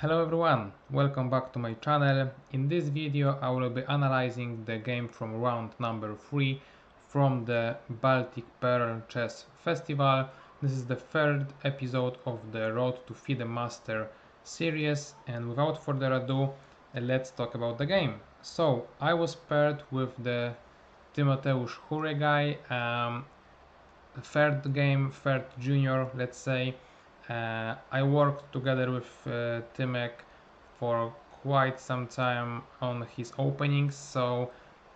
Hello everyone, welcome back to my channel. In this video I will be analyzing the game from round number 3 from the Baltic Pearl Chess Festival. This is the third episode of the Road to FIDE Master series, and without further ado, let's talk about the game. So I was paired with the Tymoteusz Huregai, third junior, let's say. I worked together with Tymek for quite some time on his openings, so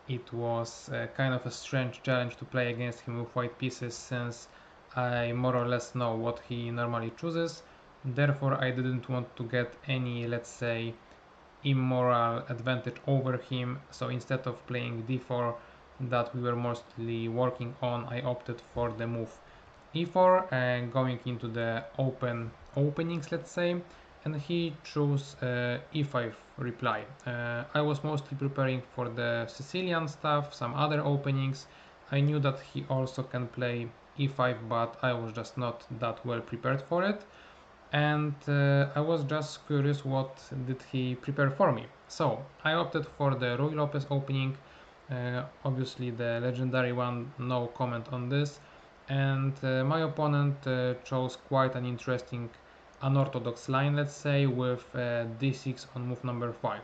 it was kind of a strange challenge to play against him with white pieces, since I more or less know what he normally chooses. Therefore, I didn't want to get any, let's say, immoral advantage over him, so instead of playing d4 that we were mostly working on, I opted for the move e4 and going into the openings, let's say, and he chose e5 reply. I was mostly preparing for the Sicilian stuff, some other openings. I knew that he also can play e5, but I was just not that well prepared for it, and I was just curious what did he prepare for me. So I opted for the Ruy Lopez opening, obviously the legendary one, no comment on this, and my opponent chose quite an interesting unorthodox line, let's say, with d6 on move number 5.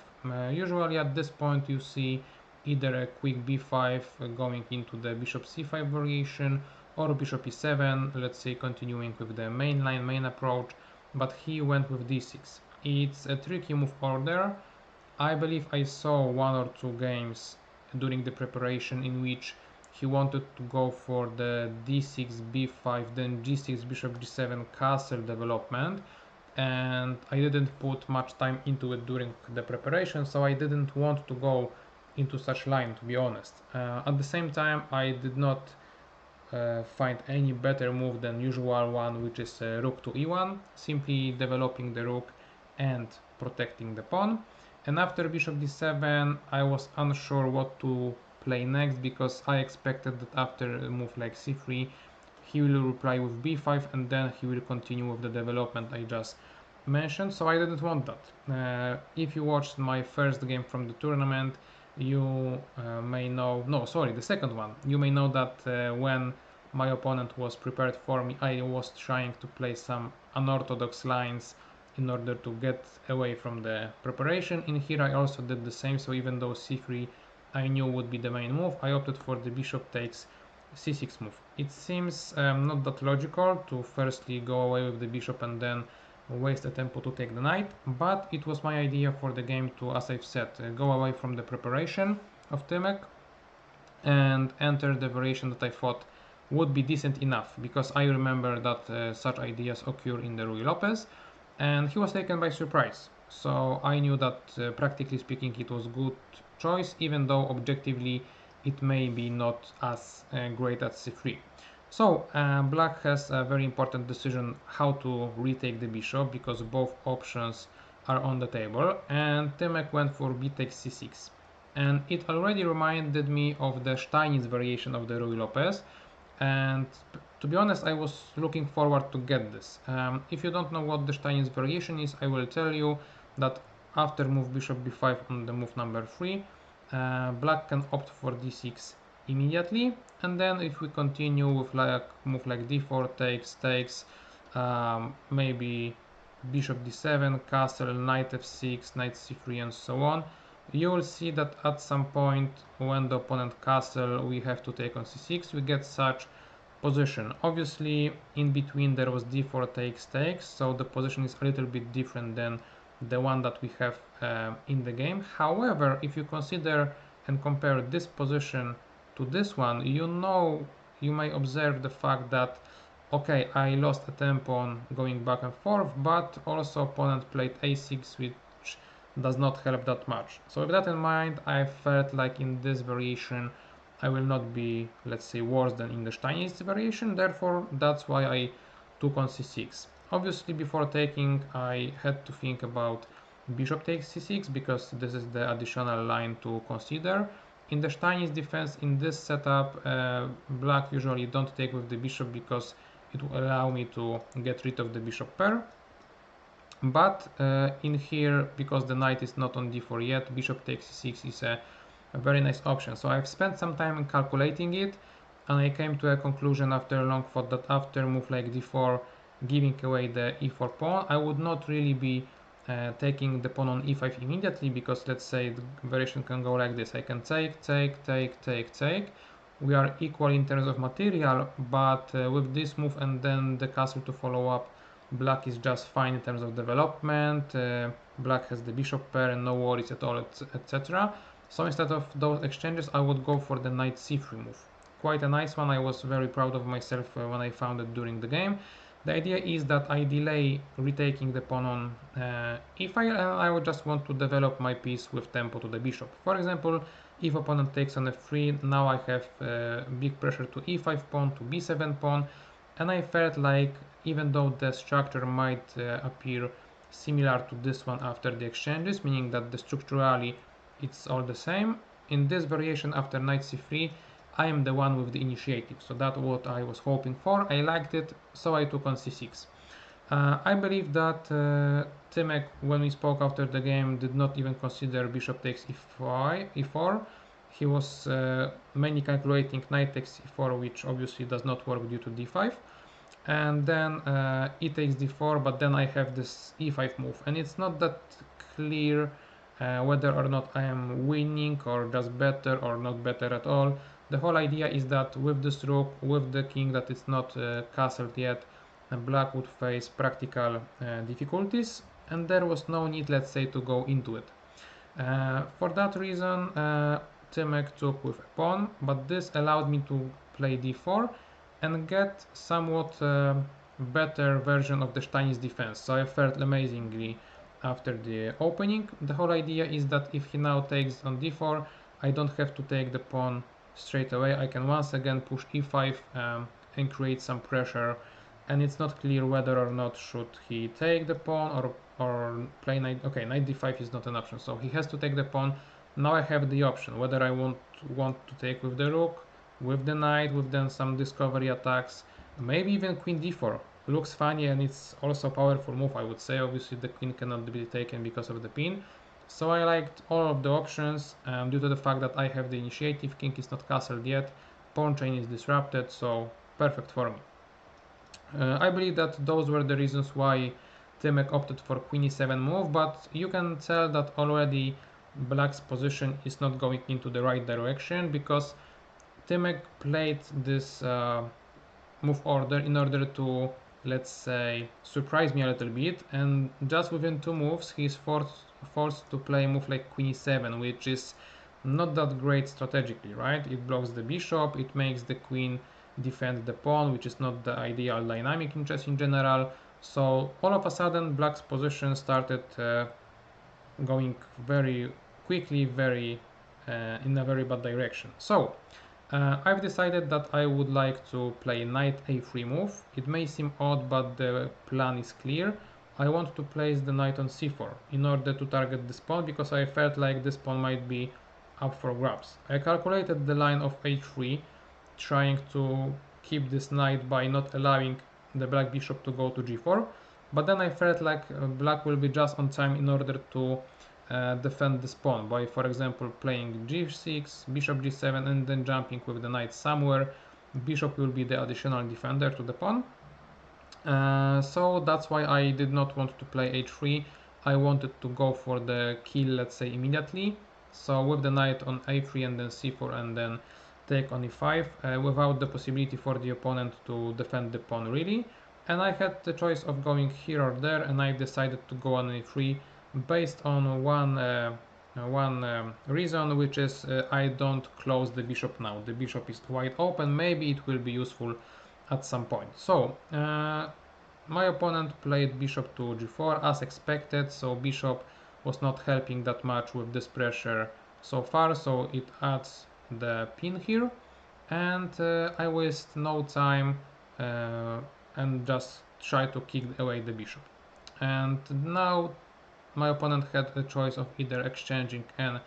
Usually at this point you see either a quick b5 going into the bishop c5 variation, or bishop e7, let's say continuing with the main approach, but he went with d6. It's a tricky move order. I believe I saw one or two games during the preparation in which he wanted to go for the d6 b5 then g6 bishop g7 castle development, and I didn't put much time into it during the preparation, so I didn't want to go into such line, to be honest. At the same time, I did not find any better move than usual one, which is rook to e1, simply developing the rook and protecting the pawn. And after bishop d7 I was unsure what to play next, because I expected that after a move like c3 he will reply with b5 and then he will continue with the development I just mentioned, so I didn't want that. If you watched my first game from the tournament, you may know, no, sorry, the second one, you may know that when my opponent was prepared for me, I was trying to play some unorthodox lines in order to get away from the preparation. In here I also did the same, so even though c3 I knew would be the main move, I opted for the bishop takes c6 move. It seems not that logical to firstly go away with the bishop and then waste a tempo to take the knight, but it was my idea for the game to, as I've said, go away from the preparation of Tymek and enter the variation that I thought would be decent enough, because I remember that such ideas occur in the Ruy Lopez, and he was taken by surprise. So I knew that practically speaking it was good choice, even though objectively it may be not as great as c3. So black has a very important decision how to retake the bishop, because both options are on the table, and Tymek went for b takes c6. And it already reminded me of the Steinitz variation of the Ruy Lopez, and to be honest I was looking forward to get this. If you don't know what the Steinitz variation is, I will tell you that after move bishop b5 on the move number 3, black can opt for d6 immediately, and then if we continue with like move like d4 takes, maybe bishop d7 castle, knight f6, knight c3, and so on, you will see that at some point when the opponent castle we have to take on c6, we get such position. Obviously in between there was d4 takes, so the position is a little bit different than the one that we have in the game. However, if you consider and compare this position to this one, you may observe the fact that okay, I lost a tempo on going back and forth, but also opponent played a6, which does not help that much. So with that in mind, I felt like in this variation I will not be, let's say, worse than in the Steinitz variation, therefore that's why I took on c6. Obviously before taking I had to think about bishop takes c6, because this is the additional line to consider. In the Steinitz defense in this setup, black usually don't take with the bishop because it will allow me to get rid of the bishop pair. But in here, because the knight is not on d4 yet, bishop takes c6 is a very nice option. So I've spent some time in calculating it, and I came to a conclusion after a long thought that after move like d4, giving away the e4 pawn, I would not really be taking the pawn on e5 immediately, because let's say the variation can go like this. I can take, take, take, take, take. We are equal in terms of material, but with this move and then the castle to follow up, black is just fine in terms of development. Black has the bishop pair and no worries at all, etc. So instead of those exchanges, I would go for the knight c3 move. Quite a nice one. I was very proud of myself when I found it during the game. The idea is that I delay retaking the pawn on e5, and I would just want to develop my piece with tempo to the bishop. For example, if opponent takes on f3, now I have big pressure to e5 pawn, to b7 pawn, and I felt like even though the structure might appear similar to this one after the exchanges, meaning that the structurally it's all the same, in this variation after knight c3 I am the one with the initiative, so that's what I was hoping for. I liked it, so I took on c6. I believe that Timek, when we spoke after the game, did not even consider bishop takes e4. He was mainly calculating knight takes e4, which obviously does not work due to d5. And then e takes d4, but then I have this e5 move, and it's not that clear whether or not I am winning or just better or not better at all. The whole idea is that with this rook, with the king that is not castled yet, black would face practical difficulties, and there was no need, let's say, to go into it. For that reason, Timek took with a pawn, but this allowed me to play d4 and get somewhat better version of the Stein's defense. So I fared amazingly after the opening. The whole idea is that if he now takes on d4, I don't have to take the pawn straight away. I can once again push e5 and create some pressure, and it's not clear whether or not should he take the pawn or play knight. Okay, knight d5 is not an option, so he has to take the pawn. Now I have the option whether I want to take with the rook, with the knight, with then some discovery attacks, maybe even queen d4. Looks funny, and it's also a powerful move, I would say. Obviously the queen cannot be taken because of the pin. So I liked all of the options due to the fact that I have the initiative, king is not castled yet, pawn chain is disrupted, so perfect for me. I believe that those were the reasons why Timek opted for queen e7 move, but you can tell that already black's position is not going into the right direction, because Timek played this move order in order to, let's say, surprise me a little bit, and just within two moves he's forced to play a move like queen e7, which is not that great strategically, right? It blocks the bishop, it makes the queen defend the pawn, which is not the ideal dynamic in chess in general. So all of a sudden black's position started going very quickly, in a very bad direction. So I've decided that I would like to play knight a3 move. It may seem odd, but the plan is clear. I want to place the knight on c4 in order to target this pawn, because I felt like this pawn might be up for grabs. I calculated the line of h3, trying to keep this knight by not allowing the black bishop to go to g4, but then I felt like black will be just on time in order to defend this pawn by, for example, playing g6, bishop g7, and then jumping with the knight somewhere. Bishop will be the additional defender to the pawn. So that's why I did not want to play h3. I wanted to go for the kill, let's say, immediately. So with the knight on a3 and then c4 and then take on e5 without the possibility for the opponent to defend the pawn really. And I had the choice of going here or there, and I decided to go on a3 based on one reason, which is I don't close the bishop now. The bishop is wide open. Maybe it will be useful at some point. So my opponent played bishop to g4 as expected, so bishop was not helping that much with this pressure so far, so it adds the pin here, and I waste no time and just try to kick away the bishop. And now my opponent had a choice of either exchanging and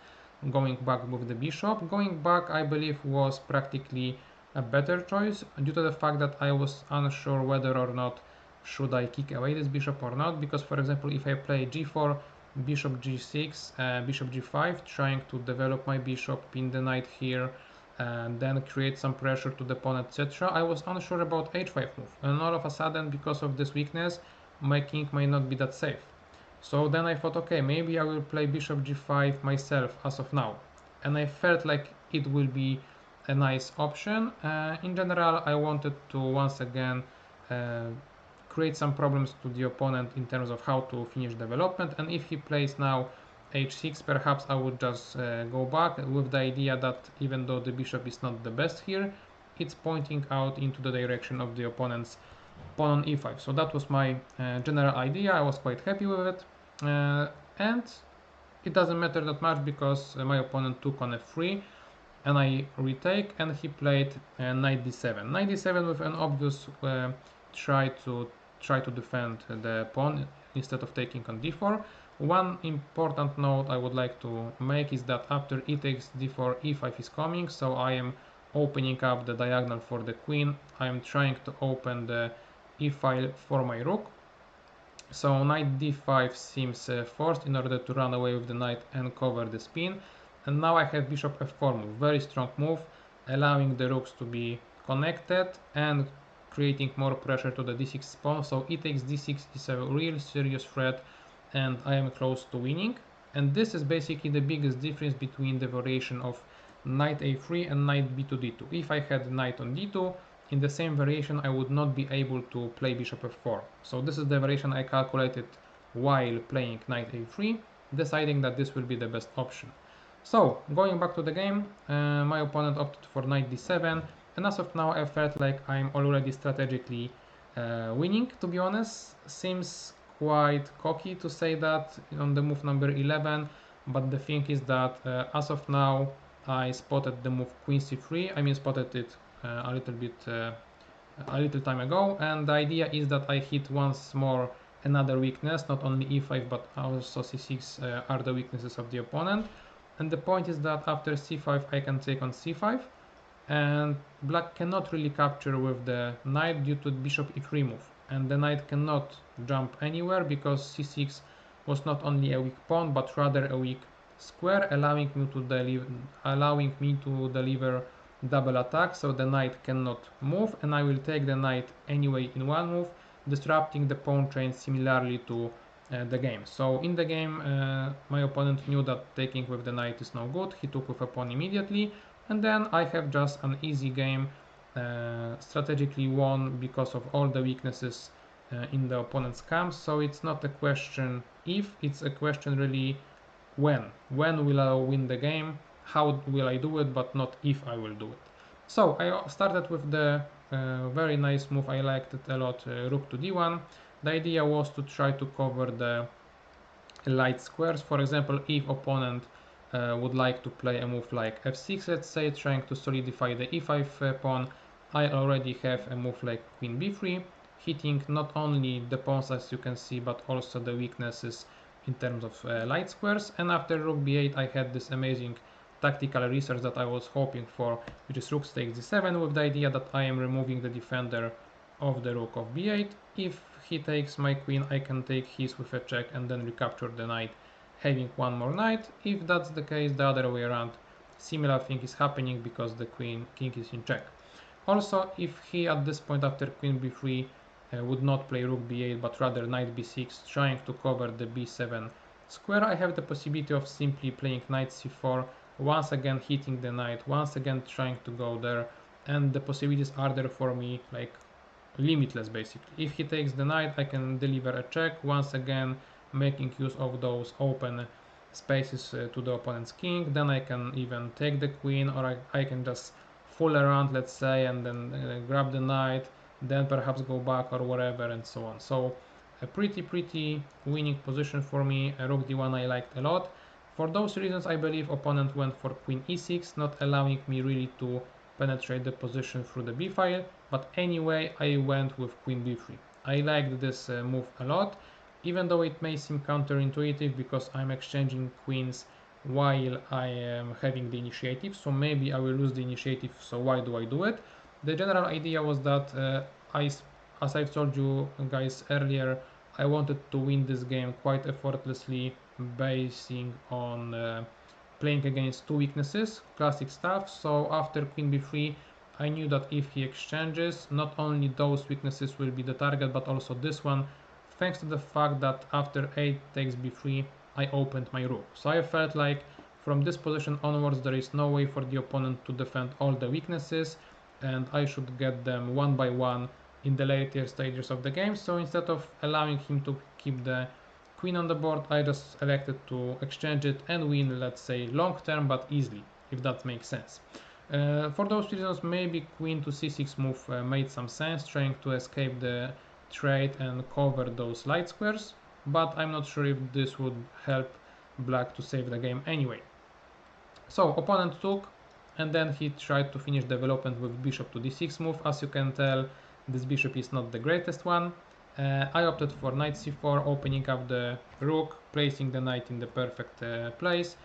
going back with the bishop. Going back, I believe, was practically a better choice due to the fact that I was unsure whether or not should I kick away this bishop or not, because for example if I play g4, bishop g6, bishop g5, trying to develop my bishop, pin the knight here, and then create some pressure to the pawn, etc. I was unsure about h5 move, and all of a sudden because of this weakness my king might not be that safe. So then I thought, okay, maybe I will play bishop g5 myself as of now, and I felt like it will be a nice option. In general, I wanted to once again uh, create some problems to the opponent in terms of how to finish development, and if he plays now h6, perhaps I would just go back with the idea that even though the bishop is not the best here, it's pointing out into the direction of the opponent's pawn on e5. So that was my general idea. I was quite happy with it, and it doesn't matter that much because my opponent took on f3 and I retake, and he played knight d7. Knight d7 with an obvious try to defend the pawn instead of taking on d4. One important note I would like to make is that after e takes d4, e5 is coming, so I am opening up the diagonal for the queen. I am trying to open the e file for my rook. So knight d5 seems forced in order to run away with the knight and cover the spin. And now I have bishop f4 move, very strong move, allowing the rooks to be connected and creating more pressure to the d6 pawn. So e takes d6 is a real serious threat, and I am close to winning. And this is basically the biggest difference between the variation of knight a3 and knight b2 d2. If I had knight on d2, in the same variation I would not be able to play bishop f4. So this is the variation I calculated while playing knight a3, deciding that this will be the best option. So going back to the game, my opponent opted for knight d7, and as of now I felt like I'm already strategically winning, to be honest. Seems quite cocky to say that on the move number 11, but the thing is that as of now I spotted the move queen c3. I mean spotted it a little time ago, and the idea is that I hit once more another weakness. Not only e5 but also c6 are the weaknesses of the opponent, and the point is that after c5 I can take on c5, and black cannot really capture with the knight due to bishop e3 move, and the knight cannot jump anywhere because c6 was not only a weak pawn but rather a weak square, allowing me to deliver double attack. So the knight cannot move, and I will take the knight anyway in one move, disrupting the pawn chain similarly to the game. So in the game my opponent knew that taking with the knight is no good. He took with a pawn immediately, and then I have just an easy game, strategically won because of all the weaknesses in the opponent's camp. So it's not a question if, it's a question really when will I win the game, how will I do it, but not if I will do it. So I started with the very nice move, I liked it a lot, rook to d1. The idea was to try to cover the light squares. For example, if opponent would like to play a move like f6, let's say, trying to solidify the e5 pawn, I already have a move like queen b3, hitting not only the pawns as you can see, but also the weaknesses in terms of light squares. And after rook b8 I had this amazing tactical research that I was hoping for, which is rook takes d7, with the idea that I am removing the defender of the rook of b8. If he takes my queen, I can take his with a check and then recapture the knight, having one more knight. If that's the case, the other way around, similar thing is happening because the king is in check. Also, if he at this point after queen b3 would not play rook b8 but rather knight b6, trying to cover the b7 square, I have the possibility of simply playing knight c4, once again hitting the knight, once again trying to go there, and the possibilities are there for me, like limitless basically. If he takes the knight, I can deliver a check, once again making use of those open spaces to the opponent's king. Then I can even take the queen, or I can just fool around, let's say, and then grab the knight, then perhaps go back or whatever, and so on. So a pretty winning position for me. Rook d1 I liked a lot. For those reasons I believe opponent went for queen e6, not allowing me really to penetrate the position through the b file, but anyway I went with queen b3. I liked this move a lot, even though it may seem counterintuitive because I'm exchanging queens while I am having the initiative, so maybe I will lose the initiative, so why do I do it? The general idea was that as I've told you guys earlier, I wanted to win this game quite effortlessly, basing on playing against two weaknesses, classic stuff. So after queen b3, I knew that if he exchanges, not only those weaknesses will be the target, but also this one, thanks to the fact that after 8 takes b3, I opened my rook. So I felt like from this position onwards, there is no way for the opponent to defend all the weaknesses, and I should get them one by one in the later stages of the game. So instead of allowing him to keep the queen on the board, I just elected to exchange it and win, let's say, long term, but easily, if that makes sense. For those reasons, maybe queen to c6 move made some sense, trying to escape the trade and cover those light squares, but I'm not sure if this would help black to save the game anyway. So opponent took, and then he tried to finish development with bishop to d6 move. As you can tell, this bishop is not the greatest one. I opted for knight c4, opening up the rook, placing the knight in the perfect place,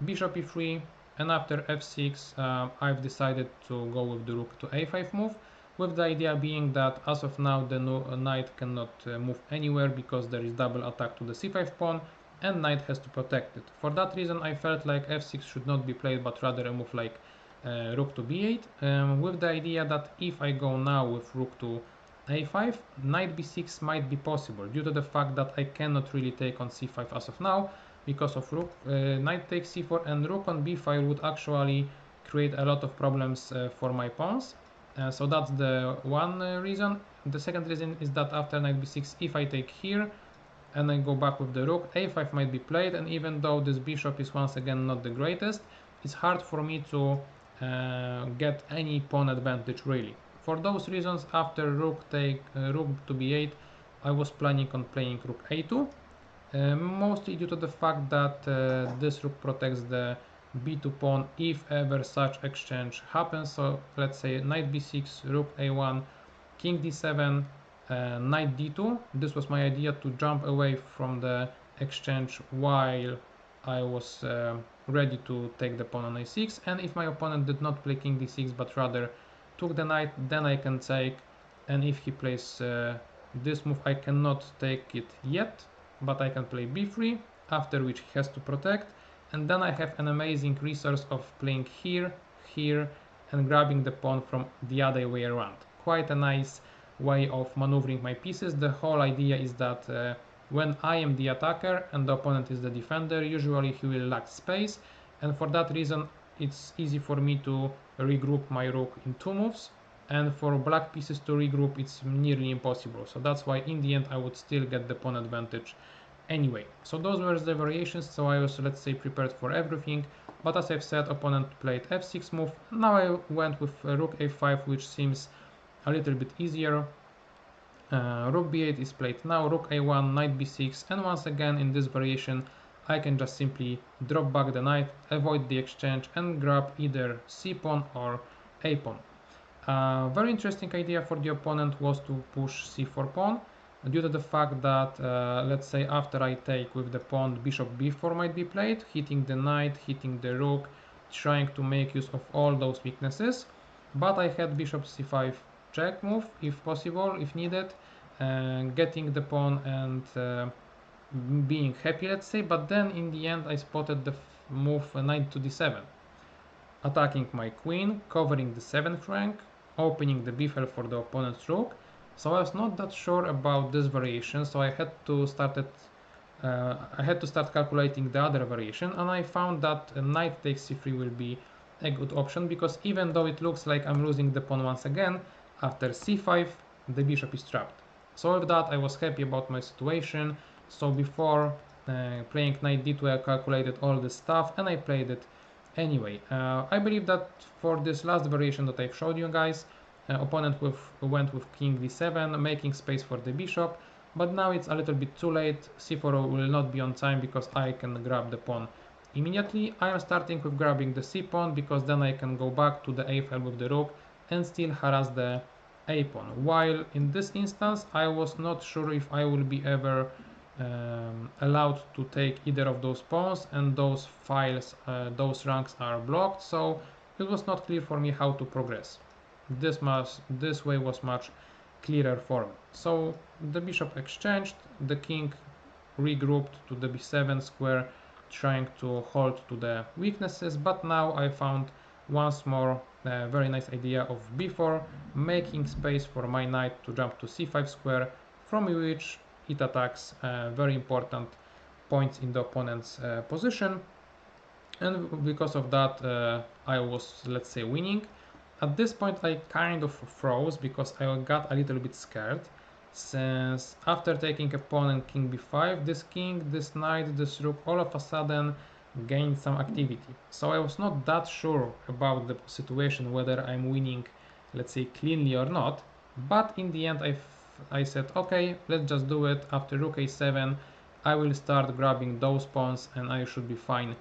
bishop e3, and after f6 I've decided to go with the rook to a5 move, with the idea being that as of now the knight cannot move anywhere because there is double attack to the c5 pawn, and knight has to protect it. For that reason I felt like f6 should not be played, but rather a move like rook to b8, with the idea that if I go now with rook to a5, knight b6 might be possible due to the fact that I cannot really take on c5 as of now because of rook, knight takes c4, and rook on b5 would actually create a lot of problems for my pawns. So that's the one reason. The second reason is that after knight b6, if I take here and I go back with the rook, a5 might be played, and even though this bishop is once again not the greatest, it's hard for me to get any pawn advantage really. For those reasons, after rook to b8, I was planning on playing rook a2, mostly due to the fact that this rook protects the b2 pawn if ever such exchange happens. So let's say knight b6, rook a1, king d7, knight d2. This was my idea, to jump away from the exchange while I was ready to take the pawn on a6, and if my opponent did not play king d6 but rather took the knight, then I can take, and if he plays this move, I cannot take it yet, but I can play b3, after which he has to protect, and then I have an amazing resource of playing here, here, and grabbing the pawn from the other way around. Quite a nice way of maneuvering my pieces. The whole idea is that when I am the attacker and the opponent is the defender, usually he will lack space, and for that reason it's easy for me to regroup my rook in two moves, and for black pieces to regroup it's nearly impossible. So that's why in the end I would still get the pawn advantage anyway. So those were the variations. So I was, let's say, prepared for everything, but as I've said, opponent played f6 move. Now I went with rook a5, which seems a little bit easier. Rook b8 is played now, rook a1, knight b6, and once again in this variation I can just simply drop back the knight, avoid the exchange, and grab either c pawn or a pawn. Very interesting idea for the opponent was to push c4 pawn, due to the fact that let's say after I take with the pawn, bishop b4 might be played, hitting the knight, hitting the rook, trying to make use of all those weaknesses, but I had bishop c5 check move if possible, if needed, getting the pawn and being happy, let's say. But then in the end I spotted the move knight to d7, attacking my queen, covering the 7th rank, opening the b file for the opponent's rook. So I was not that sure about this variation, so I had to start calculating the other variation, and I found that knight takes c3 will be a good option, because even though it looks like I'm losing the pawn once again, after c5 the bishop is trapped. So with that I was happy about my situation. So before playing knight d2 I calculated all this stuff and I played it anyway. I believe that for this last variation that I've showed you guys, opponent went with king d7, making space for the bishop, but now it's a little bit too late. c4 will not be on time because I can grab the pawn immediately. I am starting with grabbing the c pawn because then I can go back to the a file with the rook and still harass the a pawn, while in this instance I was not sure if I will be ever allowed to take either of those pawns, and those files, those ranks are blocked, so it was not clear for me how to progress. This way was much clearer for me. So the bishop exchanged, the king regrouped to the b7 square, trying to hold to the weaknesses, but now I found once more a very nice idea of b4, making space for my knight to jump to c5 square, from which it attacks very important points in the opponent's position, and because of that I was, let's say, winning. At this point I kind of froze because I got a little bit scared, since after taking a pawn and king b5, this king, this knight, this rook all of a sudden gained some activity. So I was not that sure about the situation, whether I'm winning, let's say, cleanly or not, but in the end I said, okay, let's just do it. After rook a7 I will start grabbing those pawns and I should be fine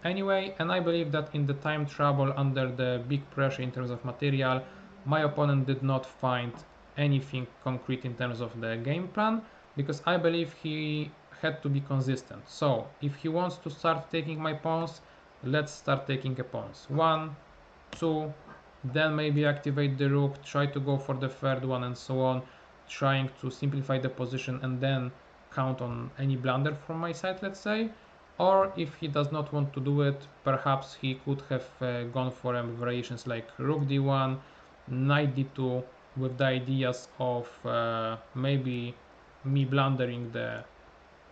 anyway. And I believe that in the time trouble, under the big pressure in terms of material, my opponent did not find anything concrete in terms of the game plan, because I believe he had to be consistent. So if he wants to start taking my pawns, let's start taking a pawns. 1, 2, then maybe activate the rook, try to go for the third one, and so on, trying to simplify the position and then count on any blunder from my side, let's say. Or if he does not want to do it, perhaps he could have gone for variations like rook d1, knight d2, with the ideas of maybe me blundering the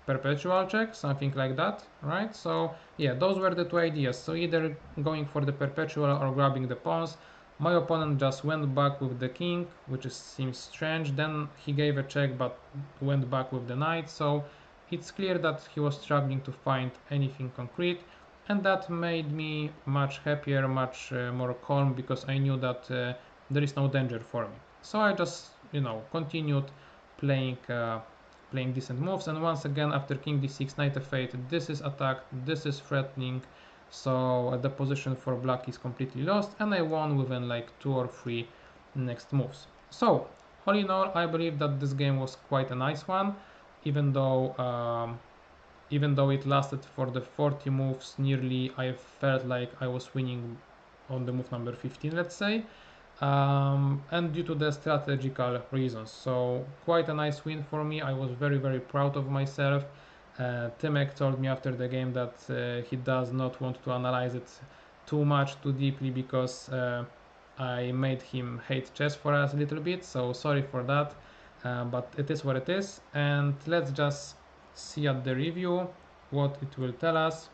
perpetual check, something like that, right? So yeah, those were the two ideas. So either going for the perpetual or grabbing the pawns. My opponent just went back with the king, which seems strange. Then he gave a check but went back with the knight. So it's clear that he was struggling to find anything concrete, and that made me much happier, much more calm, because I knew that there is no danger for me. So I just, continued playing playing decent moves. And once again, after king d6, knight f8, this is attacked, this is threatening, so the position for black is completely lost, and I won within like 2 or 3 next moves. So all in all, I believe that this game was quite a nice one, even though it lasted for the 40 moves nearly. I felt like I was winning on the move number 15, let's say, and due to the strategical reasons. So quite a nice win for me. I was very, very proud of myself. Timek told me after the game that he does not want to analyze it too much, too deeply, because I made him hate chess for us a little bit, so sorry for that, but it is what it is. And let's just see at the review what it will tell us.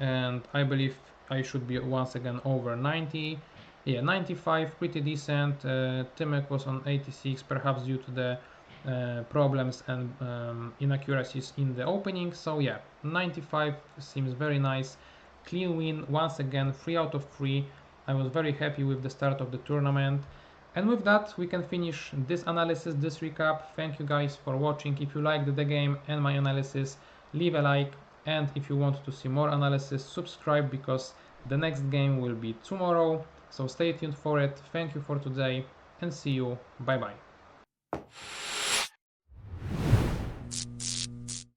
And I believe I should be once again over 90. Yeah, 95, pretty decent. Timek was on 86, perhaps due to the problems and inaccuracies in the opening. So yeah, 95 seems very nice. Clean win once again, 3 out of 3. I was very happy with the start of the tournament. And with that, we can finish this analysis, this recap. Thank you guys for watching. If you liked the game and my analysis, leave a like. And if you want to see more analysis, subscribe, because the next game will be tomorrow. So stay tuned for it. Thank you for today and see you. Bye bye.